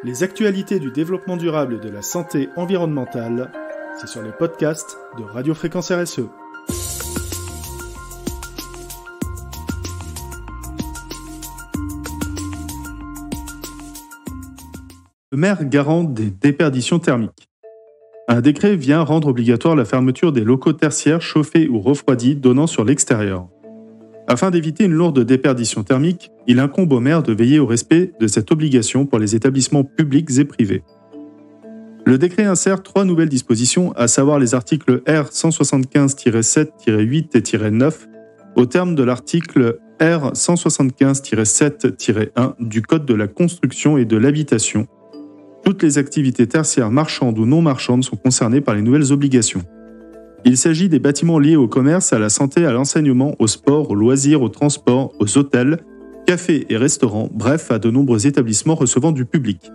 Les actualités du développement durable et de la santé environnementale, c'est sur les podcasts de Radio Fréquence RSE. Le maire garant des déperditions thermiques. Un décret vient rendre obligatoire la fermeture des locaux tertiaires chauffés ou refroidis donnant sur l'extérieur. Afin d'éviter une lourde déperdition thermique, il incombe au maire de veiller au respect de cette obligation pour les établissements publics et privés. Le décret insère 3 nouvelles dispositions, à savoir les articles R 175-7-8 et 9, au terme de l'article R 175-7-1 du Code de la construction et de l'habitation. Toutes les activités tertiaires marchandes ou non marchandes sont concernées par les nouvelles obligations. Il s'agit des bâtiments liés au commerce, à la santé, à l'enseignement, au sport, aux loisirs, au transport, aux hôtels, cafés et restaurants, bref, à de nombreux établissements recevant du public.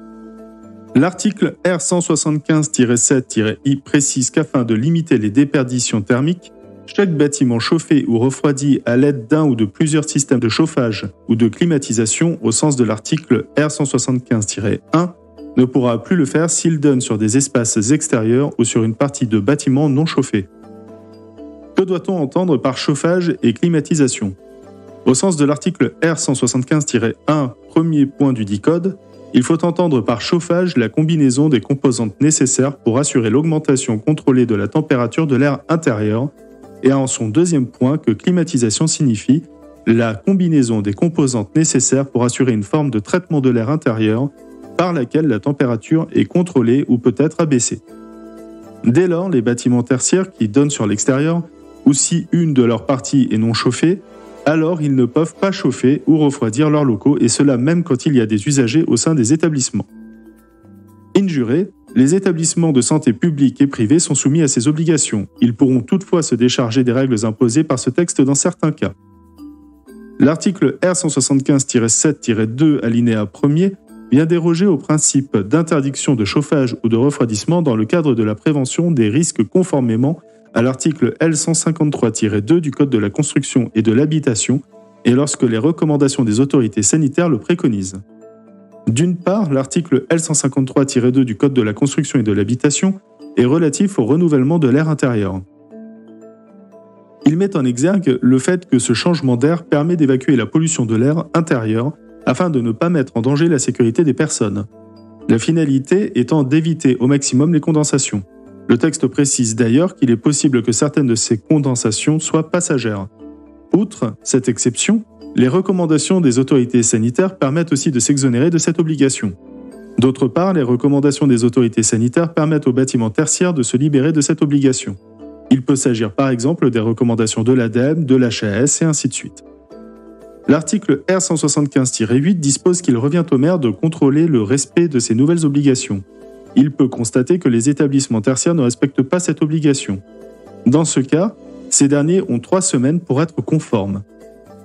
L'article R 175-7-I précise qu'afin de limiter les déperditions thermiques, chaque bâtiment chauffé ou refroidi à l'aide d'un ou de plusieurs systèmes de chauffage ou de climatisation au sens de l'article R 175-1 ne pourra plus le faire s'il donne sur des espaces extérieurs ou sur une partie de bâtiments non chauffés. Que doit-on entendre par chauffage et climatisation ? Au sens de l'article R 175-1, premier point du dit code, il faut entendre par chauffage la combinaison des composantes nécessaires pour assurer l'augmentation contrôlée de la température de l'air intérieur, et en son deuxième point que climatisation signifie la combinaison des composantes nécessaires pour assurer une forme de traitement de l'air intérieur par laquelle la température est contrôlée ou peut être abaissée. Dès lors, les bâtiments tertiaires qui donnent sur l'extérieur, ou si une de leurs parties est non chauffée, alors ils ne peuvent pas chauffer ou refroidir leurs locaux, et cela même quand il y a des usagers au sein des établissements. In jure, les établissements de santé publics et privés sont soumis à ces obligations. Ils pourront toutefois se décharger des règles imposées par ce texte dans certains cas. L'article R 175-7-2 alinéa 1er vient déroger au principe d'interdiction de chauffage ou de refroidissement dans le cadre de la prévention des risques conformément à l'article L 153-2 du Code de la construction et de l'habitation et lorsque les recommandations des autorités sanitaires le préconisent. D'une part, l'article L 153-2 du Code de la construction et de l'habitation est relatif au renouvellement de l'air intérieur. Il met en exergue le fait que ce changement d'air permet d'évacuer la pollution de l'air intérieur afin de ne pas mettre en danger la sécurité des personnes. La finalité étant d'éviter au maximum les condensations. Le texte précise d'ailleurs qu'il est possible que certaines de ces condensations soient passagères. Outre cette exception, les recommandations des autorités sanitaires permettent aussi de s'exonérer de cette obligation. D'autre part, les recommandations des autorités sanitaires permettent aux bâtiments tertiaires de se libérer de cette obligation. Il peut s'agir par exemple des recommandations de l'ADEME, de l'HAS et ainsi de suite. L'article R 175-8 dispose qu'il revient au maire de contrôler le respect de ces nouvelles obligations. Il peut constater que les établissements tertiaires ne respectent pas cette obligation. Dans ce cas, ces derniers ont 3 semaines pour être conformes.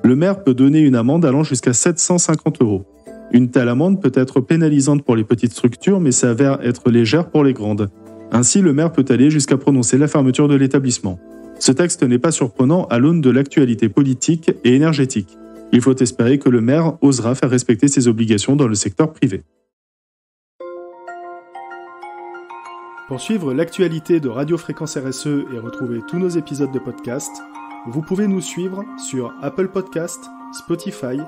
Le maire peut donner une amende allant jusqu'à 750 €. Une telle amende peut être pénalisante pour les petites structures, mais s'avère être légère pour les grandes. Ainsi, le maire peut aller jusqu'à prononcer la fermeture de l'établissement. Ce texte n'est pas surprenant à l'aune de l'actualité politique et énergétique. Il faut espérer que le maire osera faire respecter ses obligations dans le secteur privé. Pour suivre l'actualité de Radio Fréquence RSE et retrouver tous nos épisodes de podcast, vous pouvez nous suivre sur Apple Podcast, Spotify,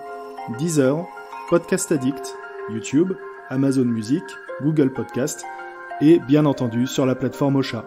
Deezer, Podcast Addict, YouTube, Amazon Music, Google Podcast et bien entendu sur la plateforme Ocha.